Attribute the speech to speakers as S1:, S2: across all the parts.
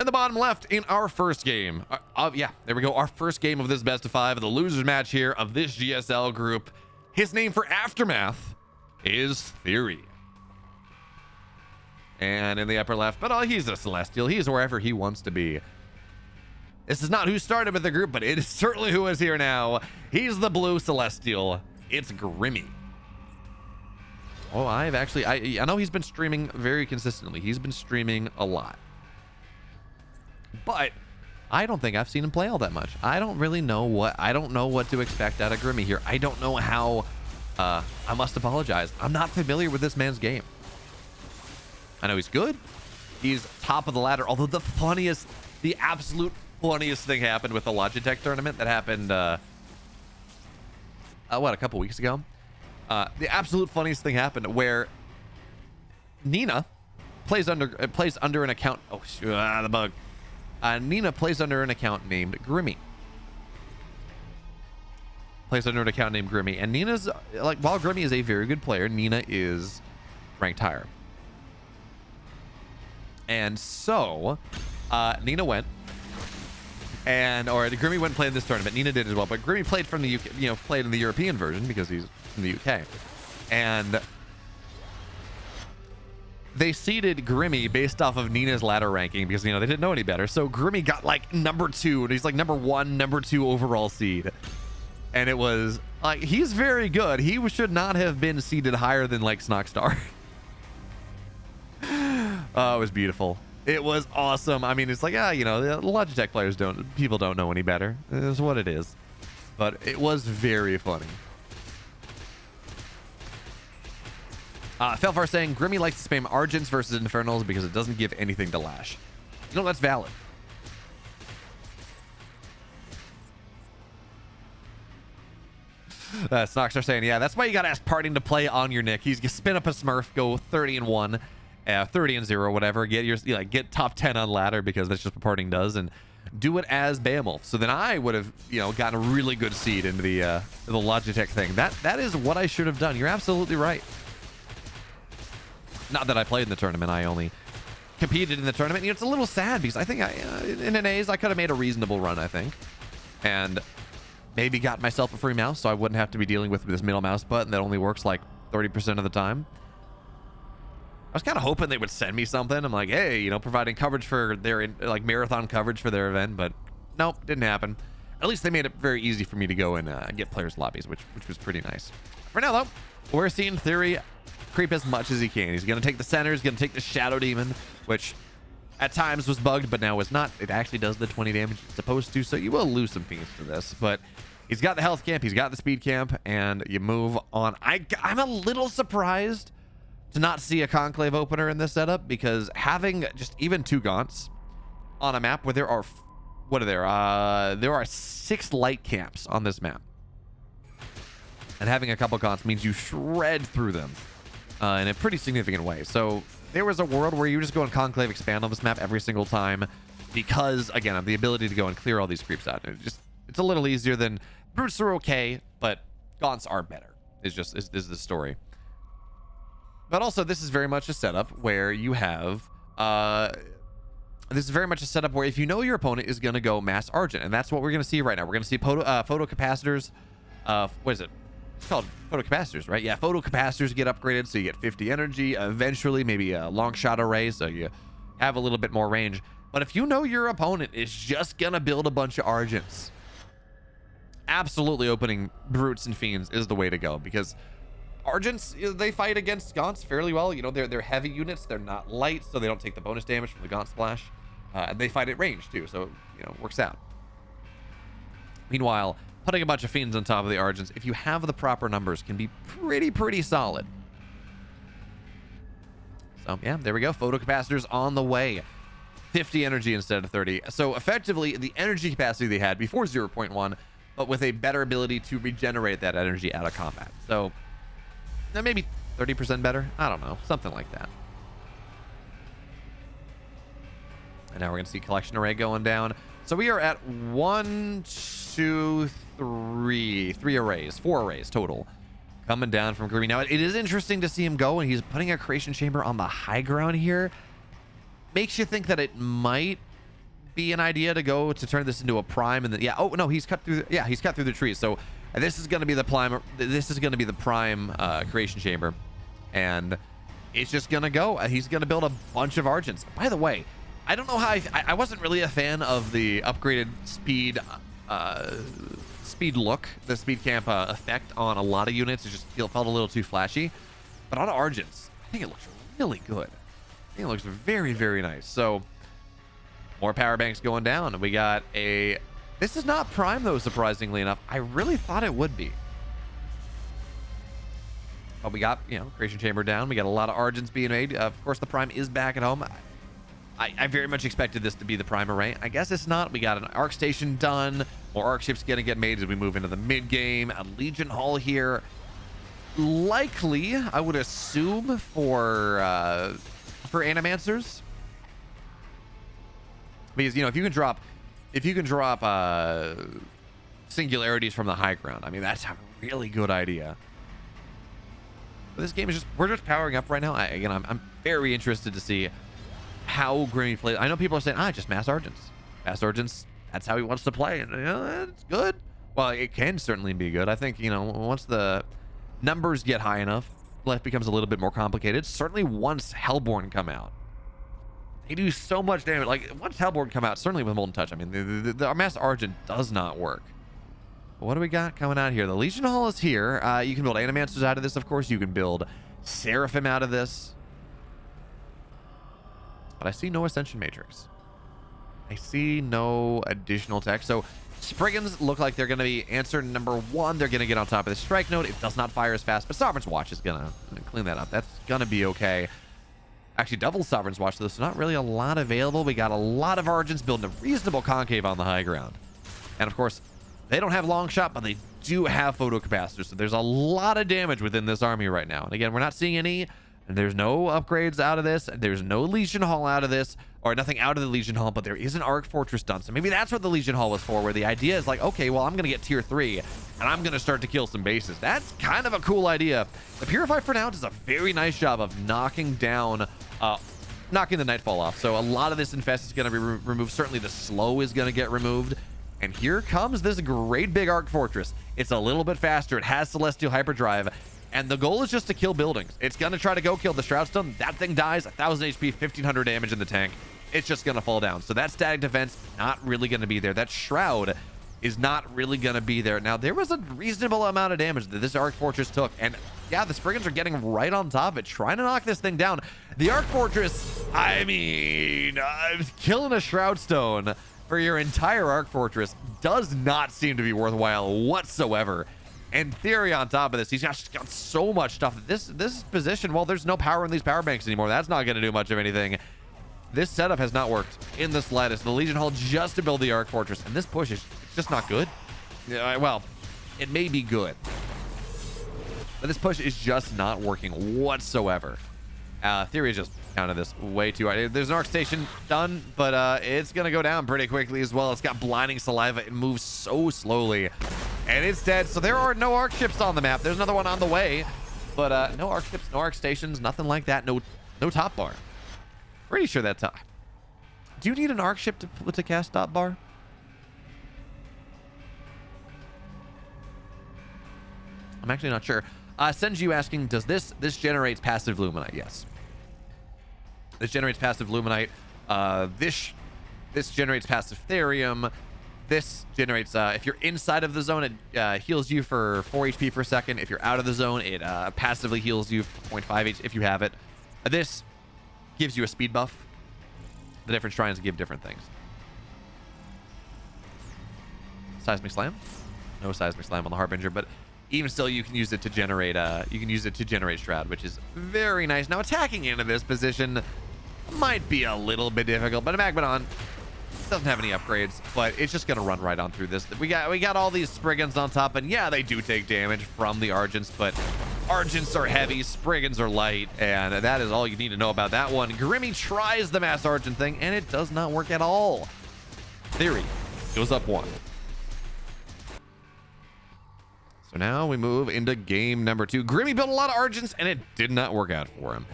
S1: In the bottom left, in our first game, yeah, there we go. Our first game of this best of 5, the losers match here of this GSL group. His name for Aftermath is TheoRy. And in the upper left, but he's a Celestial. He's wherever he wants to be. This is not who started with the group, but it is certainly who is here now. He's the blue Celestial. It's Grimmy. Oh, I know he's been streaming very consistently. He's been streaming a lot. But I don't think I've seen him play all that much. I don't know what to expect out of Grimmy here. I don't know how. I must apologize. I'm not familiar with this man's game. I know he's good. He's top of the ladder. Although the absolute funniest thing happened with the Logitech tournament that happened, a couple weeks ago. The absolute funniest thing happened where Nina plays under an account. Oh, the bug. Nina plays under an account named Grimmy. And Nina's while Grimmy is a very good player, Nina is ranked higher. And so Nina went Grimmy went and played in this tournament. Nina did as well, but Grimmy played from the UK, played in the European version because he's from the UK. And they seeded Grimmy based off of Nina's ladder ranking because they didn't know any better. So Grimmy got number 2, and he's number 1, number 2 overall seed. And it was he's very good. He should not have been seeded higher than Snockstar. Oh, it was beautiful. It was awesome. I mean, it's the Logitech players people don't know any better. It's what it is. But it was very funny. Felfar saying Grimmy likes to spam Argents versus Infernals because it doesn't give anything to lash. That's valid. Snockstar saying, yeah, that's why you gotta ask Parting to play on your Nick. He's spin up a Smurf, go 30-1, 30-0, whatever. Get top 10 on ladder because that's just what Parting does, and do it as BeoMulf. So then I would have, gotten a really good seed into the Logitech thing. That is what I should have done. You're absolutely right. Not that I played in the tournament. I only competed in the tournament. It's a little sad because I think in an A's I could have made a reasonable run, I think, and maybe got myself a free mouse so I wouldn't have to be dealing with this middle mouse button that only works 30% of the time. I was kind of hoping they would send me something. I'm like, hey, providing coverage for their marathon coverage for their event, but nope, didn't happen. At least they made it very easy for me to go and get players lobbies, which was pretty nice. For now though, we're seeing TheoRy creep as much as he can. He's gonna take the center, he's gonna take the Shadow Demon, which at times was bugged, but now is not. It actually does the 20 damage it's supposed to, so you will lose some fiends for this. But he's got the health camp, he's got the speed camp, and you move on. I'm a little surprised to not see a Conclave opener in this setup, because having just even 2 gaunts on a map where there are there are 6 light camps on this map, and having a couple gaunts means you shred through them in a pretty significant way. So there was a world where you just go and Conclave expand on this map every single time, because again of the ability to go and clear all these creeps out. It's a little easier than brutes are okay, but gaunts are better. Is the story. But also, this is very much a setup where you have this is very much a setup where if you know your opponent is going to go mass Argent, and that's what we're going to see right now. We're going to see photocapacitors. What is it? It's called photocapacitors, right? Yeah, photocapacitors get upgraded, so you get 50 energy. Eventually, maybe a long shot array, so you have a little bit more range. But if you know your opponent is just going to build a bunch of Argents, absolutely opening brutes and fiends is the way to go, because Argents, they fight against gaunts fairly well. They're heavy units. They're not light, so they don't take the bonus damage from the gaunt splash. And they fight at range too, so it works out. Meanwhile, putting a bunch of fiends on top of the Argents, if you have the proper numbers, can be pretty solid. So yeah, there we go. Photocapacitors on the way. 50 energy instead of 30. So effectively, the energy capacity they had before 0.1, but with a better ability to regenerate that energy out of combat. So maybe 30% better. I don't know, something like that. And now we're gonna see collection array going down. So we are at 1, 2, 3 arrays, 4 arrays total coming down from Grimmy. Now it is interesting to see him go, and he's putting a creation chamber on the high ground here. Makes you think that it might be an idea to go to turn this into a prime, and then yeah. Oh no, he's cut through. He's cut through the trees. So this is going to be the prime. This is going to be the prime creation chamber, and it's just going to go. He's going to build a bunch of Argents. By the way, I don't know how I wasn't really a fan of the upgraded speed look, the speed camp effect on a lot of units. It just felt a little too flashy, but on Argents, I think it looks really good. I think it looks very, very nice. So more power banks going down. We got a, this is not prime though, surprisingly enough. I really thought it would be. But we got, you know, creation chamber down. We got a lot of Argents being made. Of course, the prime is back at home. I very much expected this to be the prime array. I guess it's not. We got an arc station done. More arc ships gonna get made as we move into the mid game. A Legion Hall here. Likely, I would assume for Animancers, because you know if you can drop singularities from the high ground, I mean that's a really good idea. But this game is we're just powering up right now. I'm very interested to see how Grimmy plays. I know people are saying, just mass Argents. Mass Argents, that's how he wants to play. And you know, it's good. Well, it can certainly be good. I think, you know, once the numbers get high enough, life becomes a little bit more complicated. Certainly once Hellborn come out, they do so much damage. Like, once Hellborn come out, certainly with Molten Touch, I mean, the mass Argent does not work. But what do we got coming out here? The Legion Hall is here. You can build Animancers out of this, of course. You can build Seraphim out of this. But I see no Ascension Matrix. I see no additional tech. So Spriggans look like they're going to be answer number one. They're going to get on top of the strike node. It does not fire as fast, but Sovereign's Watch is going to clean that up. That's going to be okay. Actually, double Sovereign's Watch, though, so not really a lot available. We got a lot of Argents building a reasonable concave on the high ground. And, of course, they don't have long shot, but they do have photocapacitors. So there's a lot of damage within this army right now. And again, we're not seeing any. There's no upgrades out of this. There's no Legion Hall out of this, or nothing out of the Legion Hall, but there is an Arc Fortress done. So maybe that's what the Legion Hall was for, where the idea is like, okay, well, I'm going to get tier 3, and I'm going to start to kill some bases. That's kind of a cool idea. The Purify for now does a very nice job of knocking down, knocking the Nightfall off. So a lot of this Infest is going to be removed. Certainly the Slow is going to get removed. And here comes this great big Arc Fortress. It's a little bit faster. It has Celestial Hyperdrive. And the goal is just to kill buildings. It's going to try to go kill the Shroudstone. That thing dies, 1,000 HP, 1,500 damage in the tank. It's just going to fall down. So that static defense, not really going to be there. That Shroud is not really going to be there. Now, there was a reasonable amount of damage that this Arc Fortress took. And yeah, the Spriggans are getting right on top of it, trying to knock this thing down. The Arc Fortress, I mean, killing a Shroudstone for your entire Arc Fortress does not seem to be worthwhile whatsoever. And TheoRy on top of this, he's got so much stuff. This position, well, there's no power in these power banks anymore. That's not going to do much of anything. This setup has not worked in the slightest. The Legion Hall just to build the Arc Fortress, and this push is just not good. Yeah, well, it may be good, but this push is just not working whatsoever. TheoRy just counted this way too hard. There's an Arc Station done, but it's going to go down pretty quickly as well. It's got Blinding Saliva. It moves so slowly. And it's dead. So there are no arc ships on the map. There's another one on the way, but no arc ships, no arc stations, nothing like that. No top bar. Pretty sure that's top. Do you need an arc ship to cast top bar? I'm actually not sure. Senju asking, does this generates passive Luminite? Yes. This generates passive Luminite. This generates passive Therium. This generates, if you're inside of the zone, it heals you for 4 HP per second. If you're out of the zone, it passively heals you for 0.5 HP if you have it. This gives you a speed buff. The different shrines give different things. Seismic Slam. No Seismic Slam on the Harbinger, but even still, you can use it to generate, Shroud, which is very nice. Now, attacking into this position might be a little bit difficult, but Magmadon doesn't have any upgrades, but it's just gonna run right on through this. We got all these Spriggans on top, and yeah, they do take damage from the Argents, but Argents are heavy, Spriggans are light, and that is all you need to know about that one. Grimmy tries the mass Argent thing, and it does not work at all. TheoRy goes up 1. So now we move into game number 2. Grimmy built a lot of Argents, and it did not work out for him.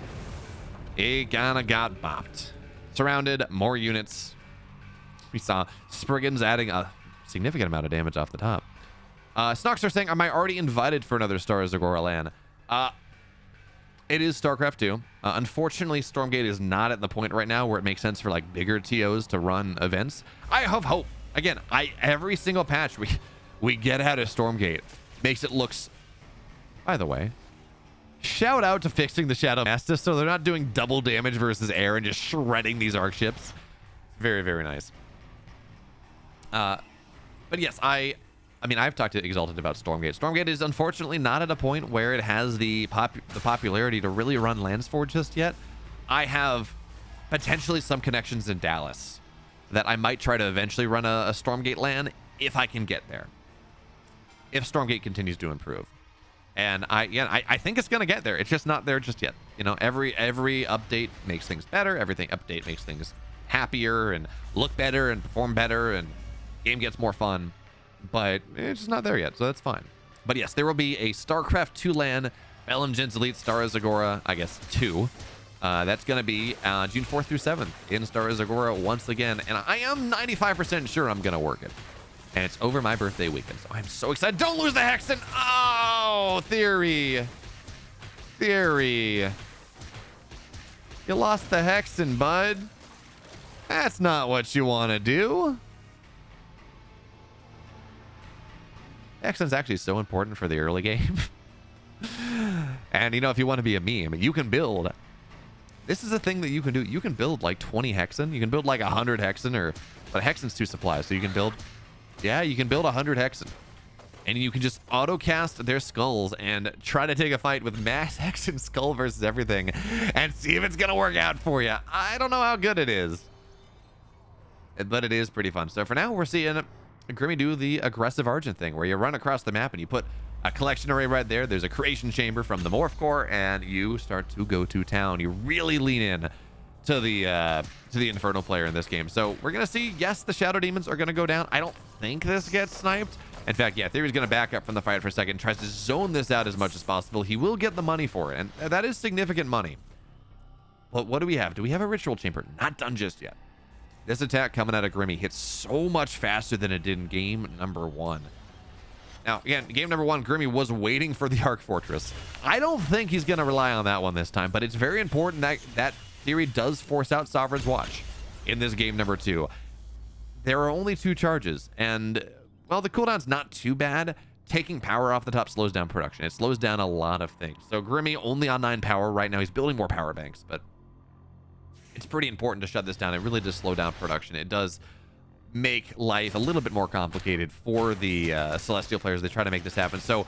S1: He kinda got bopped. Surrounded, more units. We saw Spriggans adding a significant amount of damage off the top. Snox are saying, am I already invited for another Star Zagora LAN? It is StarCraft 2. Unfortunately, Stormgate is not at the point right now where it makes sense for like bigger TOs to run events. I have hope. Again, every single patch we get out of Stormgate makes it looks. By the way, shout out to fixing the Shadow Master so they're not doing double damage versus air and just shredding these arc ships. Very, very nice. But yes, I mean, I've talked to Exalted about Stormgate. Stormgate is unfortunately not at a point where it has the popularity to really run Landsforge just yet. I have potentially some connections in Dallas that I might try to eventually run a Stormgate LAN if I can get there. If Stormgate continues to improve. And I think it's gonna get there. It's just not there just yet. You know, every update makes things better. Everything update makes things happier and look better and perform better, and game gets more fun. But it's just not there yet, so that's fine. But yes, there will be a StarCraft 2 LAN, Bellingen's Elite Star Zagora, I guess 2. That's gonna be June 4th through 7th in Star Zagora once again, and I am 95% sure I'm gonna work it. And it's over my birthday weekend, so I'm so excited. Don't lose the Hexen! Oh, TheoRy. TheoRy. You lost the Hexen, bud. That's not what you want to do. Hexen's actually so important for the early game. And, you know, if you want to be a meme, you can build. This is a thing that you can do. You can build like 20 Hexen. You can build like 100 Hexen, but Hexen's 2 supplies, so you can build. Yeah, you can build 100 Hexen. And you can just auto-cast their skulls and try to take a fight with max Hexen skull versus everything and see if it's going to work out for you. I don't know how good it is, but it is pretty fun. So for now, we're seeing Grimmy do the aggressive Argent thing where you run across the map and you put a collection array right there. There's a creation chamber from the Morph Core, and you start to go to town. You really lean in to the Infernal player in this game. So we're gonna see, yes, the Shadow Demons are gonna go down. I don't think this gets sniped. In fact, yeah, TheoRy's gonna back up from the fight for a second, tries to zone this out as much as possible. He will get the money for it, and that is significant money. But what do we have? Do we have a Ritual Chamber? Not done just yet. This attack coming out of Grimmy hits so much faster than it did in game number 1. Now, again, game number 1, Grimmy was waiting for the Arc Fortress. I don't think he's gonna rely on that one this time, but it's very important that TheoRy does force out Sovereign's Watch in this game number 2. There are only 2 charges, and, well, the cooldown's not too bad. Taking power off the top slows down production. It slows down a lot of things. So Grimmy only on 9 power right now. He's building more power banks, but it's pretty important to shut this down. It really does slow down production. It does make life a little bit more complicated for the Celestial players. They try to make this happen. So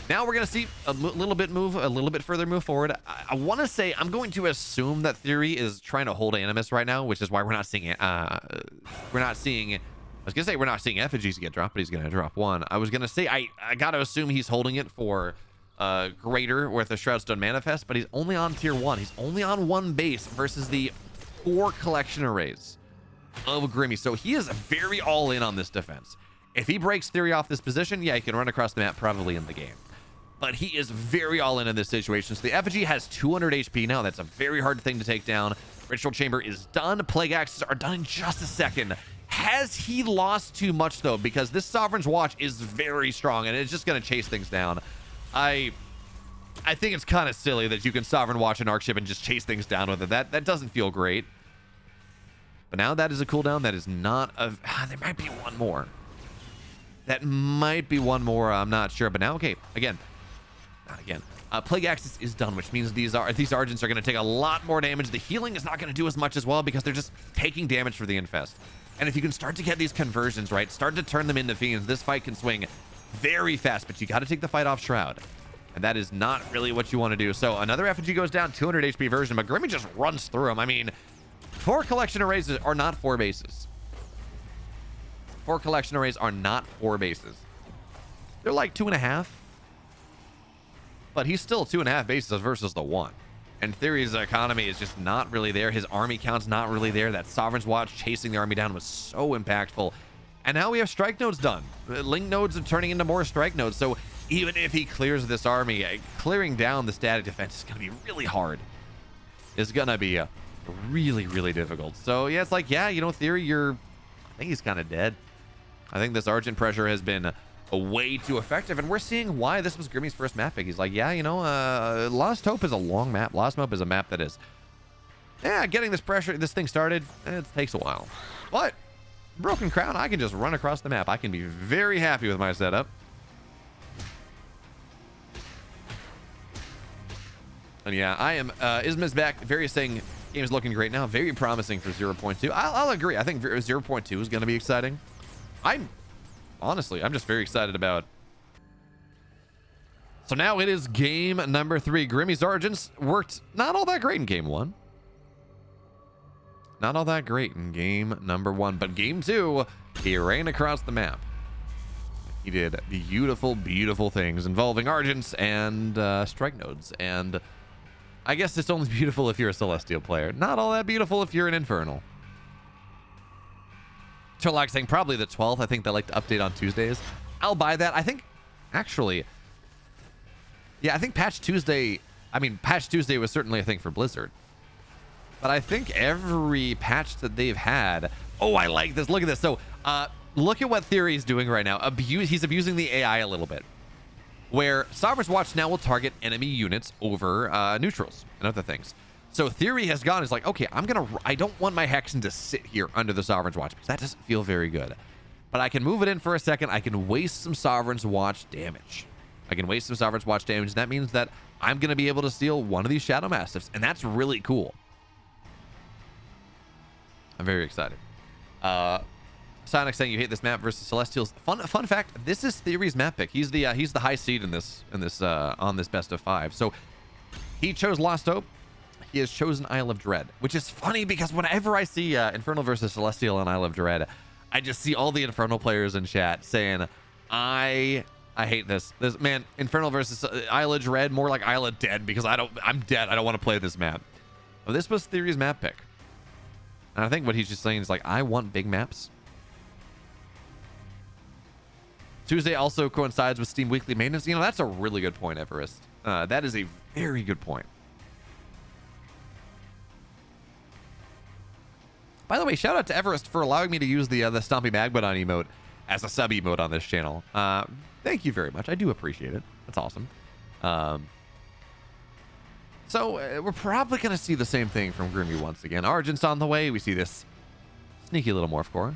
S1: now we're going to see a little bit further move forward. I want to say, I'm going to assume that TheoRy is trying to hold Animus right now, which is why we're not seeing effigies get dropped, but he's going to drop one. I was going to say, I got to assume he's holding it for Greater with a Shroudstone Manifest, but he's only on tier 1. He's only on 1 base versus the 4 collection arrays of Grimmy. So he is very all in on this defense. If he breaks TheoRy off this position, yeah, he can run across the map probably in the game. But he is very all in this situation. So the effigy has 200 HP now. That's a very hard thing to take down. Ritual Chamber is done. Plague Axes are done in just a second. Has he lost too much, though? Because this Sovereign's Watch is very strong, and it's just going to chase things down. I think it's kind of silly that you can Sovereign Watch an Arc Ship and just chase things down with it. That doesn't feel great. But now that is a cooldown. That is not a... there might be one more. That might be one more. I'm not sure. But now, okay, again. Not again. Plague Axis is done, which means these Argents are going to take a lot more damage. The healing is not going to do as much as well because they're just taking damage for the Infest. And if you can start to get these conversions, right, start to turn them into Fiends, this fight can swing very fast, but you got to take the fight off Shroud. And that is not really what you want to do. So another effigy goes down, 200 HP version, but Grimmy just runs through him. I mean, 4 collection arrays are not 4 bases. 4 collection arrays are not 4 bases. They're like 2.5. But he's still 2.5 bases versus the 1. And TheoRy's economy is just not really there. His army count's not really there. That Sovereign's Watch chasing the army down was so impactful. And now we have strike nodes done. Link nodes are turning into more strike nodes. So even if he clears this army, clearing down the static defense is going to be really hard. It's going to be really, really difficult. So yeah, it's like, yeah, you know, TheoRy, you're think he's kind of dead. I think this Argent pressure has been way too effective, and we're seeing why this was Grimmy's first map pick. He's like, yeah, you know, Lost Hope is a long map. Lost Hope is a map that is, yeah, getting this thing started, it takes a while. But Broken Crown, I can just run across the map. I can be very happy with my setup. And yeah, I am, Isma's back. Various saying game's looking great now. Very promising for 0.2. I'll agree. I think 0.2 is going to be exciting. Honestly, I'm just very excited about. So now it is game number 3. Grimmy's Argents worked not all that great in game 1. Not all that great in game number 1, but game 2, he ran across the map. He did beautiful, beautiful things involving Argents and strike nodes. And I guess it's only beautiful if you're a Celestial player. Not all that beautiful if you're an Infernal. Turlock saying probably the 12th. I think they like to update on Tuesdays. I'll buy that. I think, actually, yeah, I think Patch Tuesday. I mean, Patch Tuesday was certainly a thing for Blizzard. But I think every patch that they've had. Oh, I like this. Look at this. So, look at what TheoRy is doing right now. He's abusing the AI a little bit. Where Sovereign's Watch now will target enemy units over neutrals and other things. So TheoRy has gone, is like, okay, I don't want my Hexen to sit here under the Sovereign's Watch because that doesn't feel very good. But I can move it in for a second. I can waste some Sovereign's Watch damage. That means that I'm going to be able to steal one of these Shadow Mastiffs. And that's really cool. I'm very excited. Sonic saying you hate this map versus Celestials. Fun fact, this is TheoRy's map pick. He's the high seed in this on this best of 5. So he chose Lost Hope. He has chosen Isle of Dread, which is funny because whenever I see Infernal versus Celestial on Isle of Dread, I just see all the Infernal players in chat saying, I hate this. Man, Infernal versus Isle of Dread, more like Isle of Dead because I'm dead. I don't want to play this map. But this was TheoRy's map pick. And I think what he's just saying is like, I want big maps. Tuesday also coincides with Steam Weekly Maintenance. You know, that's a really good point, Everest. That is a very good point. By the way, shout out to Everest for allowing me to use the Stompy Magbodon emote as a sub emote on this channel. Thank you very much. I do appreciate it. That's awesome. So we're probably going to see the same thing from Grimmy once again. Argent's on the way. We see this sneaky little Morph Core.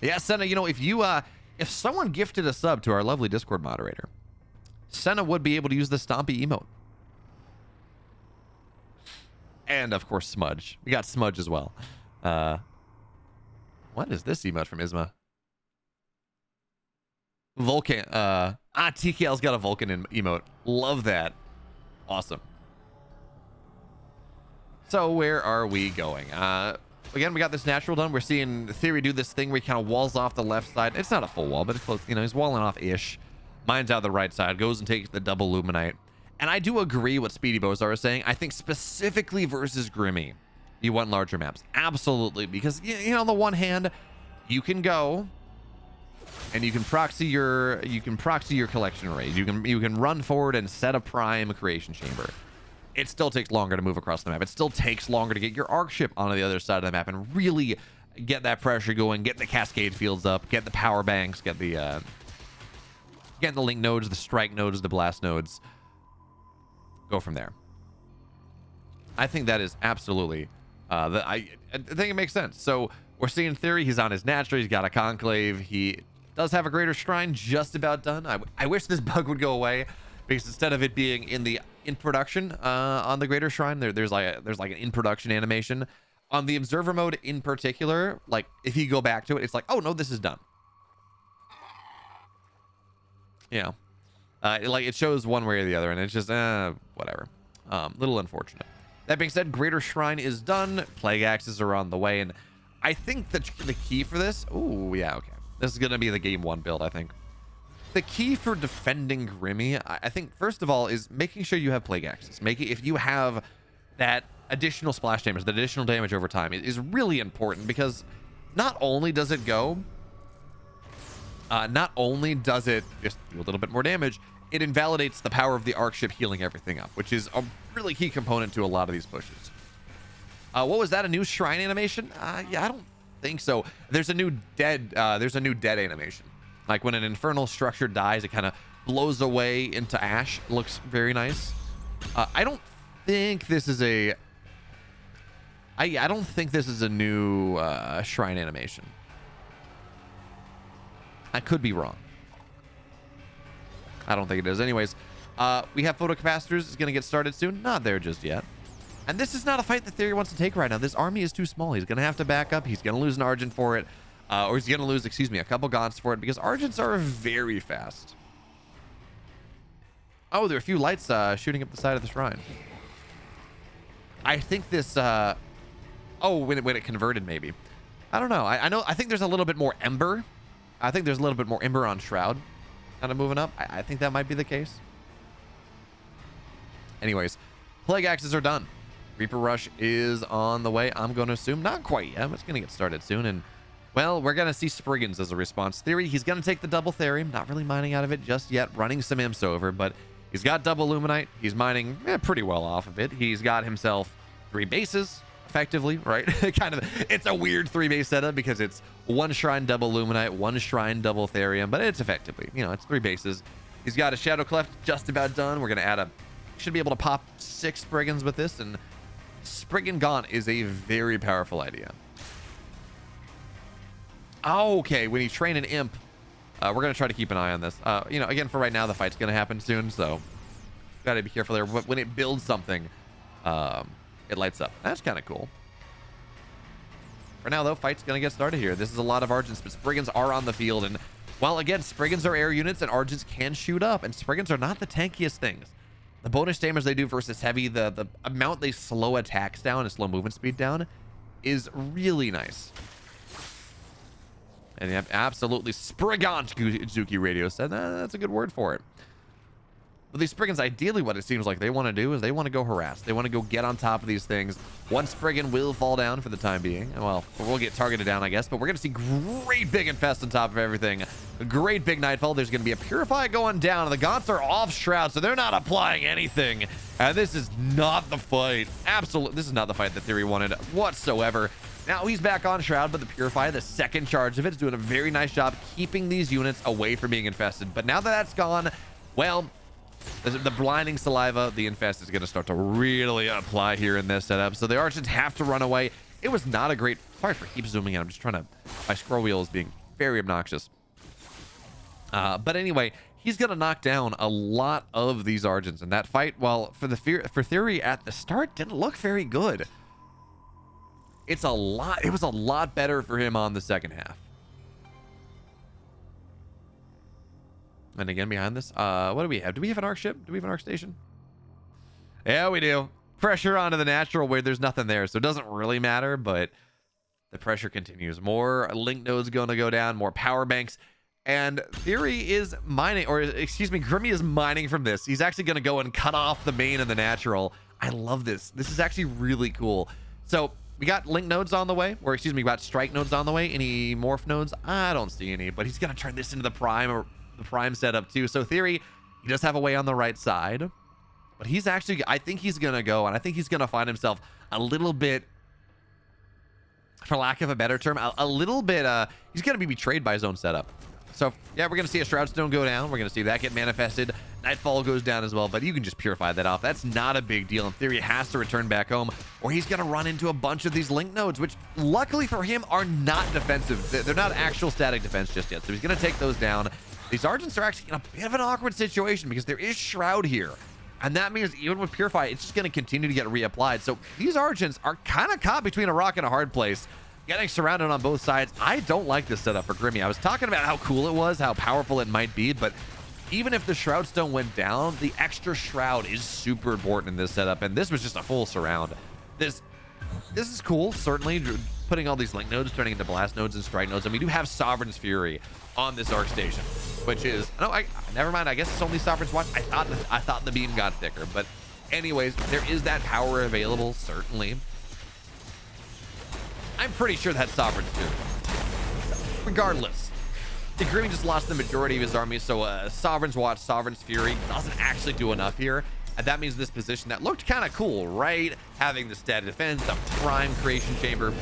S1: Yeah, Senna, you know, if someone gifted a sub to our lovely Discord moderator, Senna would be able to use the Stompy emote. And, of course, Smudge. We got Smudge as well. What is this emote from Isma? Vulcan. TKL's got a Vulcan emote. Love that. Awesome. So, where are we going? Again, we got this natural done. We're seeing TheoRy do this thing where he kind of walls off the left side. It's not a full wall, but it's close. You know, he's walling off-ish. Mine's out the right side. Goes and takes the double Luminite. And I do agree what Speedy Bozar is saying. I think specifically versus Grimmy, you want larger maps. Absolutely. Because, you know, on the one hand, you can go and you can proxy your collection raid. You can run forward and set a prime creation chamber. It still takes longer to move across the map. It still takes longer to get your arc ship onto the other side of the map and really get that pressure going, get the cascade fields up, get the power banks, get the link nodes, the strike nodes, the blast nodes. Go from there. I think that is absolutely I think it makes sense. So we're seeing TheoRy. He's on his natural. He's got a conclave. He does have a greater shrine just about done. I wish this bug would go away, because instead of it being in production on the greater shrine, there's like an in production animation on the observer mode in particular. Like if you go back to it, it's like, oh no, this is done. Yeah. Like it shows one way or the other, and it's just whatever. Little unfortunate. That being said, Greater Shrine is done. Plague Axes are on the way, and I think the key for this. Oh yeah, okay. This is gonna be the game 1 build. I think the key for defending Grimmy, I think first of all, is making sure you have Plague Axes. If you have that additional splash damage, that additional damage over time, is really important, because not only does it go. Not only does it just do a little bit more damage, it invalidates the power of the arc ship healing everything up, which is a really key component to a lot of these pushes. What was that? A new shrine animation? Yeah, think so. There's a new dead animation. Like when an infernal structure dies, it kind of blows away into ash. It looks very nice. I don't think this is a I don't think this is a new shrine animation. I could be wrong. I don't think it is. Anyways, we have photocapacitors. It's going to get started soon. Not there just yet. And this is not a fight that TheoRy wants to take right now. This army is too small. He's going to have to back up. He's going to lose an Argent for it. Or he's going to lose, excuse me, a couple Gaunts for it because Argents are very fast. Oh, there are a few lights shooting up the side of the shrine. I think this... oh, when it converted, maybe. I don't know. I think there's a little bit more Ember. I think there's a little bit more Ember on Shroud kind of moving up. I think that might be the case. Anyways, Plague Axes are done. Reaper Rush is on the way. I'm going to assume not quite yet. It's going to get started soon. And, well, we're going to see Spriggans as a response. TheoRy, he's going to take the double Therium. Not really mining out of it just yet. Running some imps over, but he's got double Luminite. He's mining pretty well off of it. He's got himself 3 bases, effectively, right? It's a weird 3-base setup because it's 1 Shrine double Luminite, 1 Shrine double Therium, but it's effectively, it's 3 bases. He's got a Shadow Cleft just about done. We're going to add should be able to pop 6 Spriggans with this, and Spriggan Gaunt is a very powerful idea. Okay, when you train an imp, we're going to try to keep an eye on this. Again, for right now, the fight's going to happen soon, so got to be careful there. But when it builds something, it lights up. That's kind of cool. For now, though, fight's going to get started here. This is a lot of Argents, but Spriggans are on the field. And, well, again, Spriggans are air units, and Argents can shoot up. And Spriggans are not the tankiest things. The bonus damage they do versus heavy, the amount they slow attacks down and slow movement speed down is really nice. And absolutely Sprigant, Zuki Radio said. That's a good word for it. But these Spriggans, ideally what it seems like they want to do is they want to go harass. They want to go get on top of these things. One Spriggan will fall down for the time being. Well, we'll get targeted down, I guess, but we're going to see great big Infest on top of everything. A great big Nightfall. There's going to be a Purify going down, and the Gaunts are off Shroud, so they're not applying anything. And this is not the fight. Absolutely, this is not the fight that TheoRy wanted whatsoever. Now he's back on Shroud, but the Purify, the second charge of it, is doing a very nice job keeping these units away from being infested. But now that that's gone, well... the blinding saliva, the infest is going to start to really apply here in this setup. So the Archons have to run away. It was not a great... Sorry for keep zooming in. I'm just trying to... My scroll wheel is being very obnoxious. But anyway, he's going to knock down a lot of these Archons. And that fight, well, for TheoRy at the start, didn't look very good. It was a lot better for him on the second half. And again, behind this, what do we have? Do we have an arc ship? Do we have an arc station? Yeah, we do. Pressure onto the natural where there's nothing there, so it doesn't really matter, but the pressure continues. More link nodes going to go down, more power banks, and TheoRy is mining, or excuse me, Grimmy is mining from this. He's actually going to go and cut off the main and the natural. I love this. This is actually really cool. So we got link nodes on the way, or excuse me, we got strike nodes on the way. Any morph nodes? I don't see any, but he's going to turn this into the prime setup too. So TheoRy, he does have a way on the right side, but he's actually, I think he's gonna go, and I think he's gonna find himself a little bit, for lack of a better term, a little bit he's gonna be betrayed by his own setup. So yeah, we're gonna see a Shroud Stone go down. We're gonna see that get manifested. Nightfall goes down as well, but you can just purify that off. That's not a big deal. And TheoRy has to return back home, or he's gonna run into a bunch of these link nodes, which luckily for him are not defensive. They're not actual static defense just yet, so he's gonna take those down. These Argents are actually in a bit of an awkward situation because there is Shroud here. And that means even with Purify, it's just going to continue to get reapplied. So these Argents are kind of caught between a rock and a hard place, getting surrounded on both sides. I don't like this setup for Grimmy. I was talking about how cool it was, how powerful it might be, but even if the Shroud Stone went down, the extra Shroud is super important in this setup. And this was just a full surround. This is cool, certainly. Putting all these link nodes, turning into blast nodes and strike nodes. And we do have Sovereign's Fury on this arc station, which is, no, never mind. I guess it's only Sovereign's Watch. I thought the beam got thicker, but anyways, there is that power available, certainly. I'm pretty sure that's Sovereign's Fury. Regardless, the Grimmy just lost the majority of his army, so Sovereign's Watch, Sovereign's Fury doesn't actually do enough here. And that means this position that looked kind of cool, right? Having the stat defense, the prime creation chamber.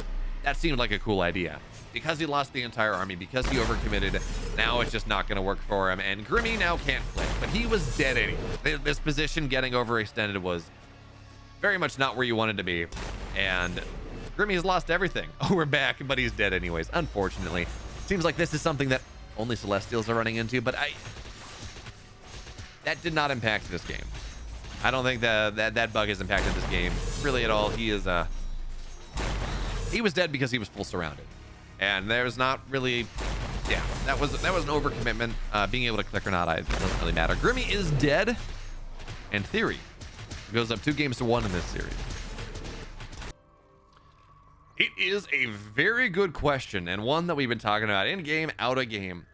S1: that seemed like a cool idea. Because he lost the entire army, because he overcommitted, now it's just not going to work for him. And Grimmy now can't play, but he was dead anyway. This position getting overextended was very much not where you wanted to be. And Grimmy has lost everything. Oh, we're back, but he's dead anyways, unfortunately. Seems like this is something that only Celestials are running into, but that did not impact this game. I don't think that bug has impacted this game really at all. He was dead because he was full surrounded. And there's not really, yeah, that was an overcommitment. Being able to click or not, it doesn't really matter. Grimmy is dead, and TheoRy goes up 2-1 in this series. It is a very good question, and one that we've been talking about in game, out of game.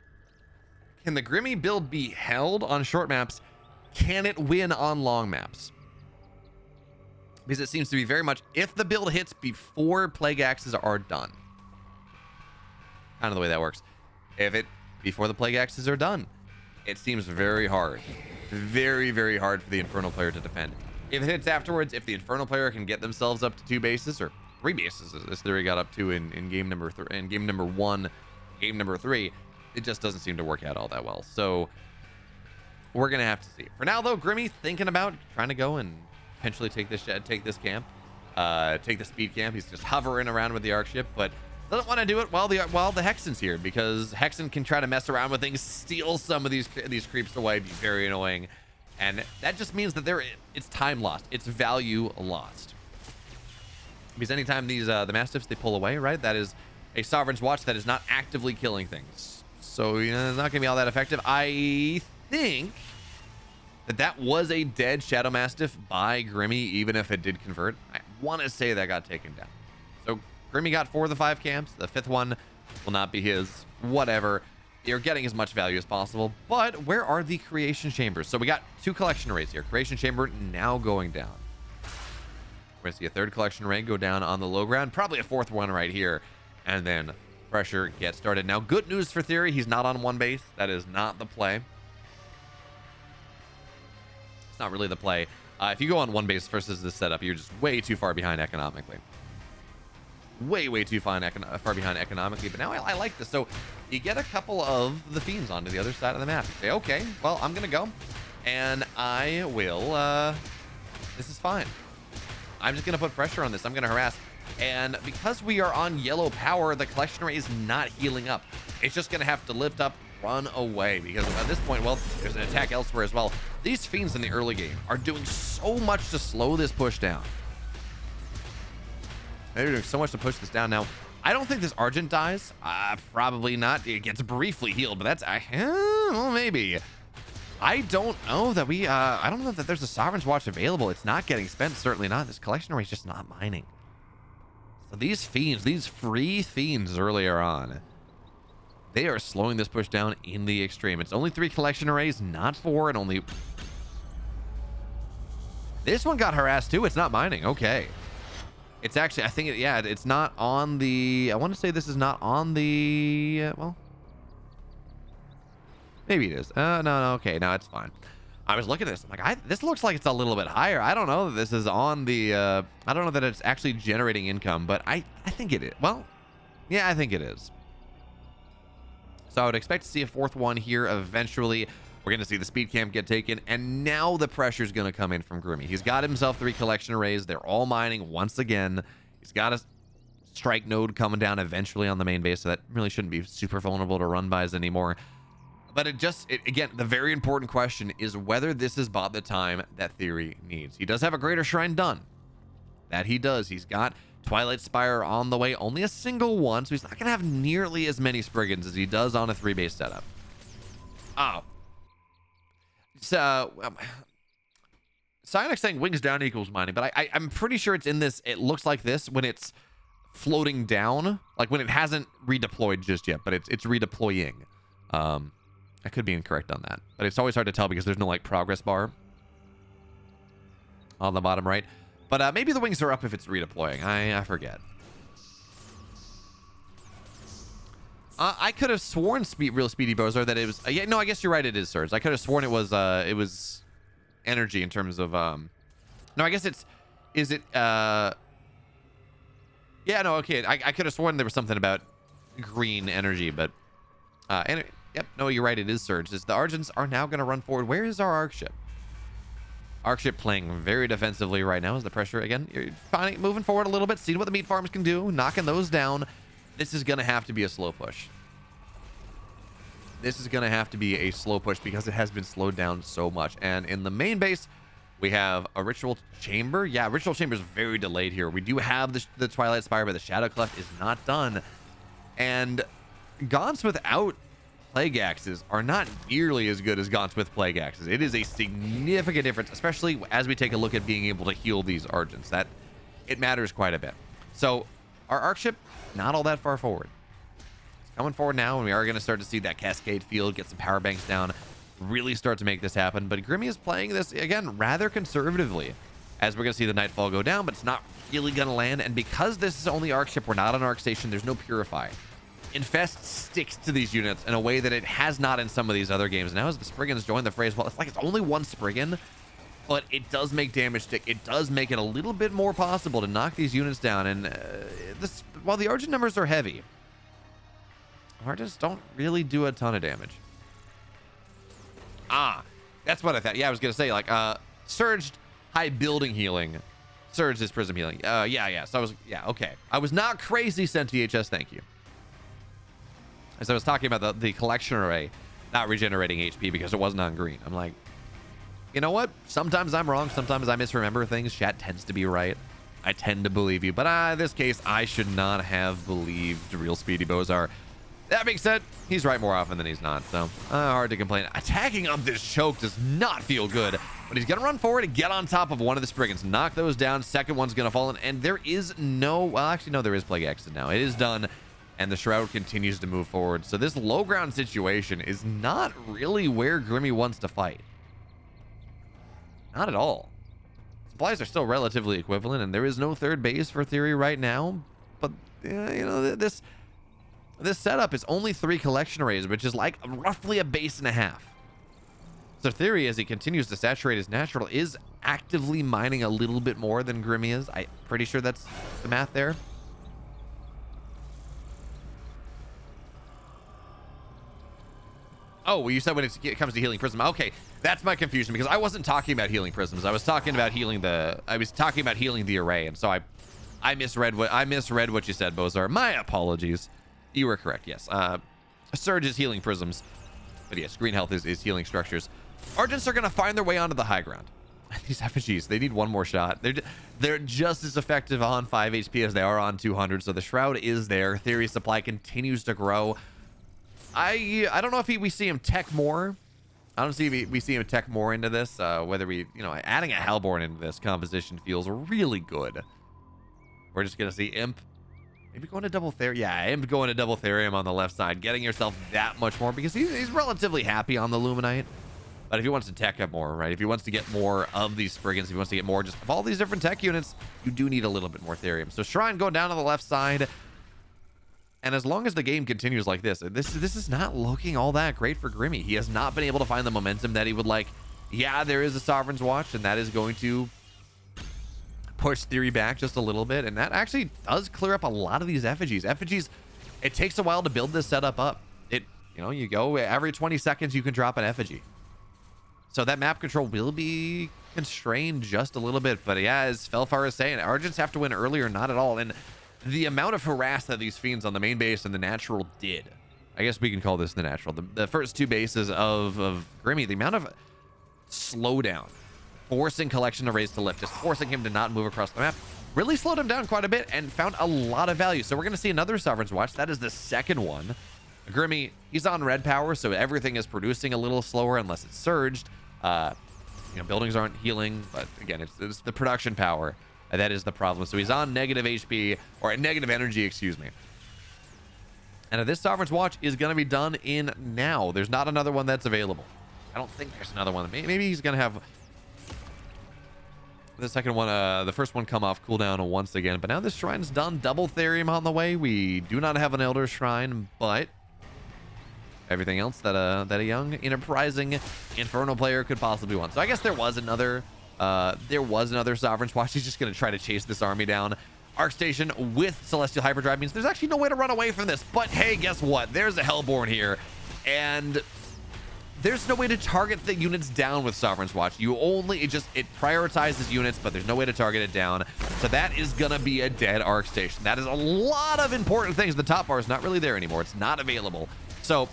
S1: Can the Grimmy build be held on short maps? Can it win on long maps? Because it seems to be very much if the build hits before Plague Axes are done. Kind of the way that works. If it before the Plague Axes are done, it seems very hard. Very, very hard for the Infernal player to defend. If it hits afterwards, if the Infernal player can get themselves up to 2 bases or 3 bases, as TheoRy got up to in game number 1, game number 3, it just doesn't seem to work out all that well. So we're gonna have to see. For now, though, Grimmy thinking about trying to go and potentially take this camp, take the speed camp. He's just hovering around with the arc ship, but doesn't want to do it while the Hexen's here, because Hexen can try to mess around with things, steal some of these creeps away, be very annoying, and that just means that it's time lost, it's value lost. Because anytime these the Mastiffs, they pull away, right? That is a Sovereign's Watch that is not actively killing things, so you know, it's not gonna be all that effective. I think that was a dead Shadow Mastiff by Grimmy, even if it did convert. I want to say that got taken down. So Grimmy got 4 of the 5 camps. The 5th one will not be his. Whatever. You're getting as much value as possible. But where are the creation chambers? So we got 2 collection arrays here. Creation chamber now going down. We're gonna see a 3rd collection array go down on the low ground. Probably a 4th one right here. And then pressure gets started. Now, good news for TheoRy. He's not on 1 base. That is not the play. It's not really the play. If you go on 1 base versus this setup, you're just way too far behind economically. Way too far behind economically. But now I like this. So you get a couple of the Fiends onto the other side of the map. You say, okay, well, I'm gonna go and I will this is fine. I'm just gonna put pressure on this. I'm gonna harass, and because we are on yellow power, the collection array is not healing up. It's just gonna have to lift up, run away, because at this point, well, there's an attack elsewhere as well. These Fiends in the early game are doing so much to slow this push down. They're doing so much to push this down. Now, I don't think this Argent dies. Probably not. It gets briefly healed, but that's, well, maybe. I don't know that I don't know that there's a Sovereign's Watch available. It's not getting spent, certainly not. This collection array is just not mining. So these Fiends, these free Fiends earlier on, they are slowing this push down in the extreme. It's only 3 collection arrays, not 4, and only... This one got harassed too. It's not mining. Okay. It's actually, I think, yeah, it's not on the... I want to say this is not on the... well... maybe it is. No, okay. No, it's fine. I was looking at this. I'm like, this looks like it's a little bit higher. I don't know that this is on the... I don't know that it's actually generating income, but I think it is. Well, yeah, I think it is. So I would expect to see a 4th one here eventually. We're going to see the speed camp get taken, and now the pressure's going to come in from Grimmy. He's got himself 3 collection arrays. They're all mining once again. He's got a strike node coming down eventually on the main base, so that really shouldn't be super vulnerable to run-bys anymore. But again, the very important question is whether this is bought the time that TheoRy needs. He does have a Greater Shrine done. That he does. He's got Twilight Spire on the way, only a single one, so he's not going to have nearly as many Spriggans as he does on a 3-base setup. Oh. So, Psionic's saying wings down equals mining, but I'm pretty sure it's in this. It looks like this when it's floating down, like when it hasn't redeployed just yet, but it's redeploying. I could be incorrect on that, but it's always hard to tell because there's no like progress bar on the bottom right. But maybe the wings are up if it's redeploying. I forget. I could have sworn real speedy Bozar that it was. Yeah, no, I guess you're right. It is Surge. I could have sworn it was energy in terms of. No, I guess it's. Is it? Yeah, no, okay. I could have sworn there was something about green energy, but anyway, yep, no, you're right. It is surge. The Argents are now going to run forward. Where is our arc ship? Arc ship playing very defensively right now. Is the pressure again? You're finding, moving forward a little bit, seeing what the meat farms can do, knocking those down. This is going to have to be a slow push. This is going to have to be a slow push because it has been slowed down so much. And in the main base, we have a ritual chamber. Yeah, ritual chamber is very delayed here. We do have the Twilight Spire, but the Shadow Cleft is not done. And gaunts without plague axes are not nearly as good as gaunts with plague axes. It is a significant difference, especially as we take a look at being able to heal these Argents. That it matters quite a bit. So our arc ship, not all that far forward. It's coming forward now, and we are going to start to see that cascade field, get some power banks down, really start to make this happen. But Grimmy is playing this again rather conservatively, as we're going to see the Nightfall go down, but it's not really going to land. And because this is only arc ship, we're not on arc station, there's no purify. Infest sticks to these units in a way that it has not in some of these other games. Now as the Spriggans join the fray as well, it's like it's only one Spriggan, but it does make damage stick. It does make it a little bit more possible to knock these units down. And while the Argent numbers are heavy, Argents don't really do a ton of damage. That's what I thought. Yeah, I was gonna say, like, surged high building healing, surged is prism healing. Yeah. So okay. I was not crazy, sent VHS. Thank you. As I was talking about the collection array not regenerating HP because it wasn't on green. I'm like, you know what? Sometimes I'm wrong. Sometimes I misremember things. Chat tends to be right. I tend to believe you, but in this case, I should not have believed real Speedy Bozar. That being said, he's right more often than he's not, so hard to complain. Attacking up this choke does not feel good, but he's going to run forward and get on top of one of the Spriggans. Knock those down. Second one's going to fall in, and there is no... Well, actually, no, there is Plague Axis now. It is done, and the Shroud continues to move forward. So this low ground situation is not really where Grimmy wants to fight. Not at all. Supplies are still relatively equivalent, and there is no third base for TheoRy right now, but, you know, this setup is only 3 collection arrays, which is like roughly a base and a half. So TheoRy, as he continues to saturate his natural, is actively mining a little bit more than Grimmy is. I'm pretty sure that's the math there. Oh, well, you said when it comes to healing prism. Okay, that's my confusion because I wasn't talking about healing prisms. I was talking about healing the array, and so I misread what you said, Bozar. My apologies. You were correct, yes. Surge is healing prisms. But yes, green health is healing structures. Argents are going to find their way onto the high ground. These effigies, they need one more shot. They're just as effective on 5 HP as they are on 200, so the Shroud is there. TheoRy's supply continues to grow. I don't know if we see him tech more. I don't see we see him tech more into this. Whether we, adding a Hellborn into this composition feels really good. We're just going to see Imp. Maybe going to double Therium. Yeah, Imp going to double Therium on the left side, getting yourself that much more because he's relatively happy on the Luminite. But if he wants to tech up more, right? If he wants to get more of these Spriggans, if he wants to get more just of all these different tech units, you do need a little bit more Therium. So Shrine going down to the left side. And as long as the game continues like this is not looking all that great for Grimmy. He has not been able to find the momentum that he would like. Yeah, there is a Sovereign's Watch, and that is going to push TheoRy back just a little bit, and that actually does clear up a lot of these effigies. Effigies, it takes a while to build this setup up. You go every 20 seconds you can drop an effigy. So that map control will be constrained just a little bit, but yeah, as Felfar is saying, Argents have to win early or not at all, and the amount of harass that these fiends on the main base and the natural did, I guess we can call this the natural, the first 2 bases of Grimmy, the amount of slowdown, forcing collection arrays to lift, just forcing him to not move across the map, really slowed him down quite a bit and found a lot of value. So we're going to see another Sovereign's Watch. That is the second one. Grimmy, he's on red power, so everything is producing a little slower unless it's surged. Buildings aren't healing, but again, it's the production power. That is the problem. So he's on negative HP, or negative energy, excuse me. And this Sovereign's Watch is going to be done in now. There's not another one that's available. I don't think there's another one. Maybe he's going to have the second one, the first one come off cooldown once again. But now this Shrine's done. Double Therium on the way. We do not have an Elder Shrine, but everything else that a young, enterprising Infernal player could possibly want. So I guess there was another Sovereign's Watch. He's just going to try to chase this army down. Arc Station with Celestial Hyperdrive means there's actually no way to run away from this. But hey, guess what? There's a Hellborn here, and there's no way to target the units down with Sovereign's Watch. You only, it prioritizes units, but there's no way to target it down. So that is gonna be a dead Arc Station. That is a lot of important things. The top bar is not really there anymore. It's not available. So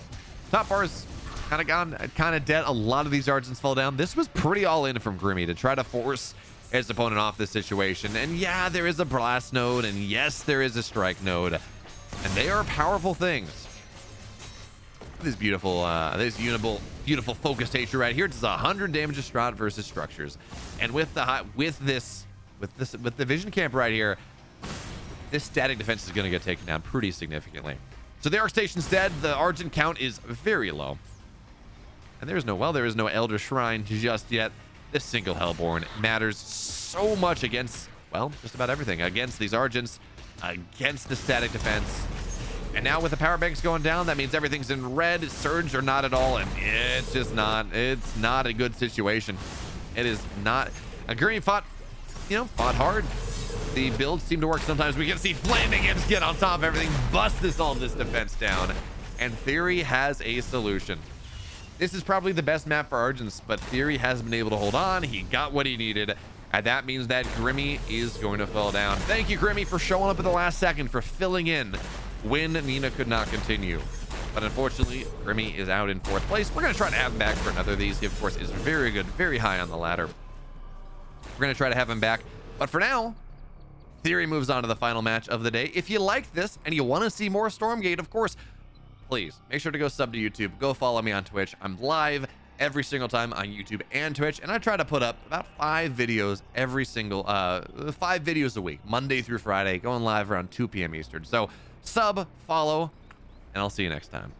S1: top bar is kind of gone, kind of dead. A lot of these Argents fell down. This was pretty all in from Grimmy to try to force his opponent off this situation. And yeah, there is a Blast node, and yes, there is a Strike node, and they are powerful things. This beautiful, beautiful focus nature right here. It's 100 damage to Strat versus structures, and with the vision camp right here, this static defense is going to get taken down pretty significantly. So the Arc Station's dead. The Argent count is very low, and there is no Elder Shrine just yet. This single Hellborn matters so much against, well, just about everything, against these Argents, against the static defense. And now with the power banks going down, that means everything's in red. Surge or not at all, and it's not a good situation. It is not. Grimmy fought hard. The builds seem to work sometimes. We can see Flaming get on top of everything, bust all this defense down, and TheoRy has a solution. This is probably the best map for Argents, but TheoRy has been able to hold on. He got what he needed, and that means that Grimmy is going to fall down. Thank you, Grimmy, for showing up at the last second, for filling in when Nina could not continue. But unfortunately, Grimmy is out in 4th place. We're going to try to have him back for another of these. He, of course, is very good, very high on the ladder. We're going to try to have him back. But for now, TheoRy moves on to the final match of the day. If you like this and you want to see more Stormgate, of course, please make sure to go sub to YouTube. Go follow me on Twitch. I'm live every single time on YouTube and Twitch, and I try to put up about 5 videos every single 5 videos a week, Monday through Friday, going live around 2 p.m. Eastern. So sub, follow, and I'll see you next time.